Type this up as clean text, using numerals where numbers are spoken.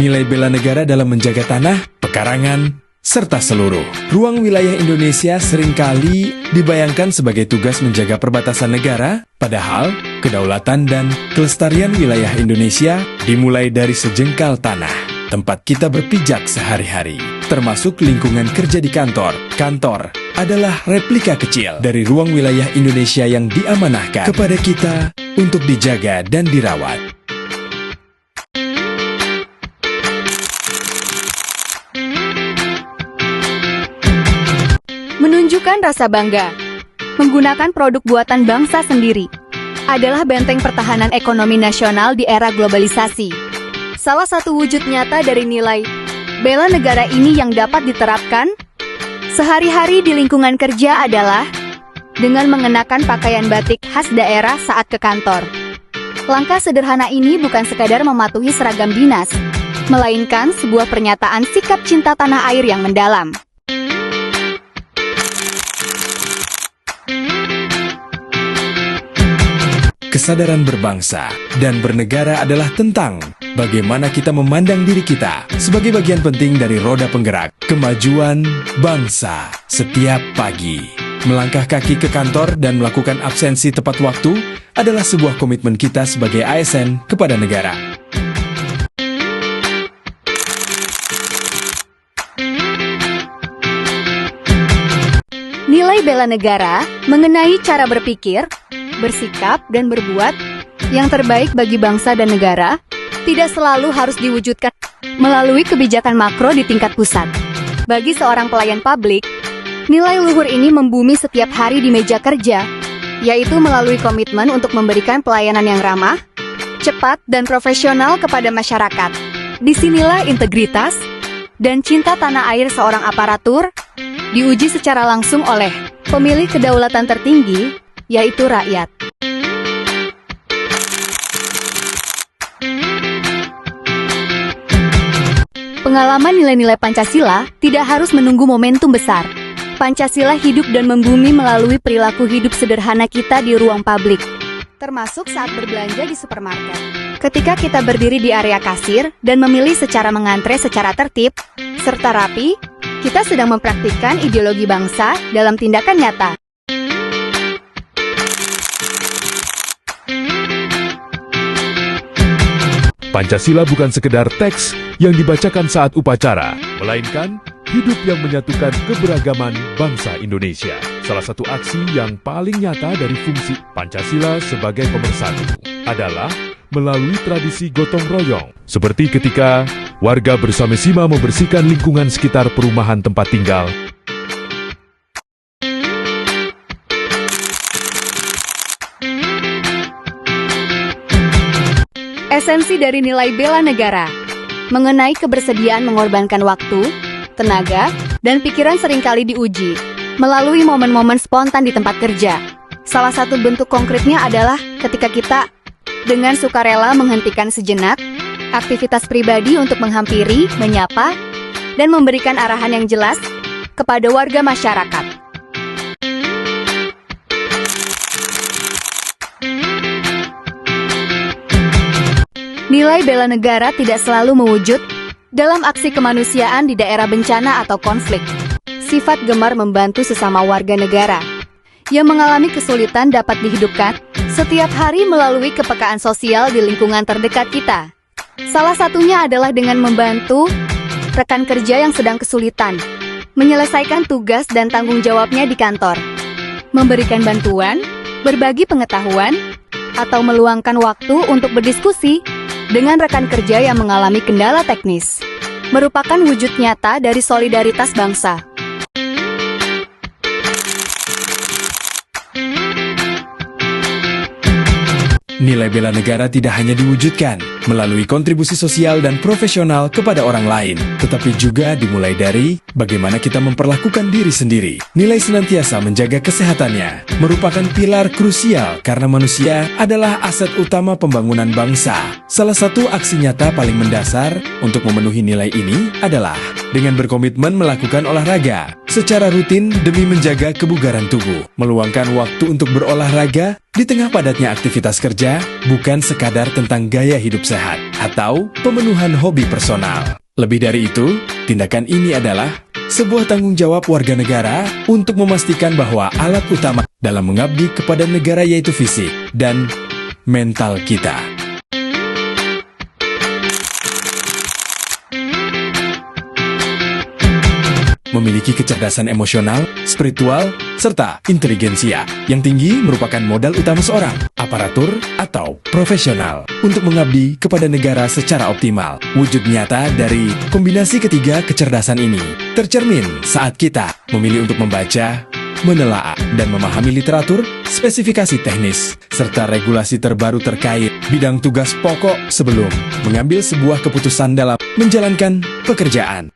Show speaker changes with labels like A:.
A: nilai bela negara dalam menjaga tanah, pekarangan, serta seluruh ruang wilayah Indonesia seringkali dibayangkan sebagai tugas menjaga perbatasan negara, padahal kedaulatan dan kelestarian wilayah Indonesia dimulai dari sejengkal tanah, tempat kita berpijak sehari-hari, termasuk lingkungan kerja di kantor. Kantor adalah replika kecil dari ruang wilayah Indonesia yang diamanahkan kepada kita untuk dijaga dan dirawat.
B: Menunjukkan rasa bangga, menggunakan produk buatan bangsa sendiri, adalah benteng pertahanan ekonomi nasional di era globalisasi. Salah satu wujud nyata dari nilai bela negara ini yang dapat diterapkan sehari-hari di lingkungan kerja adalah dengan mengenakan pakaian batik khas daerah saat ke kantor. Langkah sederhana ini bukan sekadar mematuhi seragam dinas, melainkan sebuah pernyataan sikap cinta tanah air yang mendalam.
A: Kesadaran berbangsa dan bernegara adalah tentang bagaimana kita memandang diri kita sebagai bagian penting dari roda penggerak kemajuan bangsa. Setiap pagi, melangkah kaki ke kantor dan melakukan absensi tepat waktu adalah sebuah komitmen kita sebagai ASN kepada negara.
B: Nilai bela negara mengenai cara berpikir, bersikap, dan berbuat yang terbaik bagi bangsa dan negara tidak selalu harus diwujudkan melalui kebijakan makro di tingkat pusat. Bagi seorang pelayan publik, nilai luhur ini membumi setiap hari di meja kerja, yaitu melalui komitmen untuk memberikan pelayanan yang ramah, cepat, dan profesional kepada masyarakat. Disinilah integritas dan cinta tanah air seorang aparatur diuji secara langsung oleh pemilik kedaulatan tertinggi, yaitu rakyat. Pengalaman nilai-nilai Pancasila tidak harus menunggu momentum besar. Pancasila hidup dan membumi melalui perilaku hidup sederhana kita di ruang publik, termasuk saat berbelanja di supermarket. Ketika kita berdiri di area kasir dan memilih secara mengantre secara tertib, serta rapi, kita sedang mempraktikkan ideologi bangsa dalam tindakan nyata.
C: Pancasila bukan sekedar teks yang dibacakan saat upacara, melainkan hidup yang menyatukan keberagaman bangsa Indonesia. Salah satu aksi yang paling nyata dari fungsi Pancasila sebagai pemersatu adalah melalui tradisi gotong royong. Seperti ketika warga bersama-sama membersihkan lingkungan sekitar perumahan tempat tinggal.
B: Esensi dari nilai bela negara mengenai kebersediaan mengorbankan waktu, tenaga, dan pikiran seringkali diuji melalui momen-momen spontan di tempat kerja. Salah satu bentuk konkretnya adalah ketika kita dengan sukarela menghentikan sejenak aktivitas pribadi untuk menghampiri, menyapa, dan memberikan arahan yang jelas kepada warga masyarakat. Nilai bela negara tidak selalu mewujud dalam aksi kemanusiaan di daerah bencana atau konflik. Sifat gemar membantu sesama warga negara yang mengalami kesulitan dapat dihidupkan setiap hari melalui kepekaan sosial di lingkungan terdekat kita. Salah satunya adalah dengan membantu rekan kerja yang sedang kesulitan menyelesaikan tugas dan tanggung jawabnya di kantor, memberikan bantuan, berbagi pengetahuan, atau meluangkan waktu untuk berdiskusi dengan rekan kerja yang mengalami kendala teknis, merupakan wujud nyata dari solidaritas bangsa.
A: Nilai bela negara tidak hanya diwujudkan melalui kontribusi sosial dan profesional kepada orang lain, tetapi juga dimulai dari bagaimana kita memperlakukan diri sendiri. Nilai senantiasa menjaga kesehatannya merupakan pilar krusial karena manusia adalah aset utama pembangunan bangsa. Salah satu aksi nyata paling mendasar untuk memenuhi nilai ini adalah dengan berkomitmen melakukan olahraga secara rutin demi menjaga kebugaran tubuh. Meluangkan waktu untuk berolahraga di tengah padatnya aktivitas kerja bukan sekadar tentang gaya hidup sehat, atau pemenuhan hobi personal. Lebih dari itu, tindakan ini adalah sebuah tanggung jawab warga negara untuk memastikan bahwa alat utama dalam mengabdi kepada negara yaitu fisik dan mental kita. Memiliki kecerdasan emosional, spiritual, serta inteligensia yang tinggi merupakan modal utama seorang aparatur atau profesional untuk mengabdi kepada negara secara optimal. Wujud nyata dari kombinasi ketiga kecerdasan ini tercermin saat kita memilih untuk membaca, menelaah, dan memahami literatur, spesifikasi teknis, serta regulasi terbaru terkait bidang tugas pokok sebelum mengambil sebuah keputusan dalam menjalankan pekerjaan.